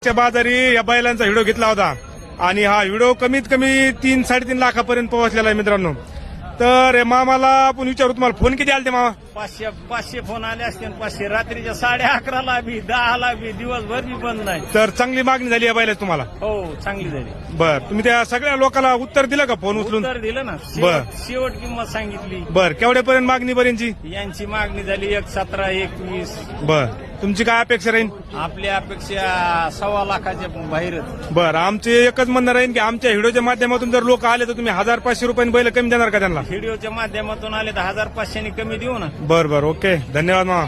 बाजारी या बैलांचा व्हिडिओ घेतला होता आणि हा व्हिडिओ कमीत कमी 3-3.5 लाखापर्यंत पोहोचलेला आहे मित्रांनो. तर मामाला आपण विचारू, तुम्हाला फोन किती आले ते मामा? 500 फोन आले असते. 500 रात्रीच्या 11:30ला बी 10ला बी दिवसभर बी बंद नाही. तर चांगली मागणी झाली या बैलाची तुम्हाला? हो चांगली झाली. बर, तुम्ही त्या सगळ्या लोकांना उत्तर दिलं का फोन उचलून? उत्तर दिलं ना. बर. शेवट किंमत सांगितली. बर, केवढ्यापर्यंत मागणी बऱ्यांची? यांची मागणी झाली 1.17 1.20. बर, तुमची काय अपेक्षा राहील? आपली अपेक्षा 1.25 लाखाच्या बाहेरच. बर, आमचे एकच म्हणणं राहील की आमच्या व्हिडिओच्या माध्यमातून जर लोक आले तर तुम्ही 1,500 रुपयांनी बैल कमी देणार का त्यांना? व्हिडिओच्या माध्यमातून आले तर 1,500 कमी देऊ ना. बर बर, ओके, धन्यवाद मामा.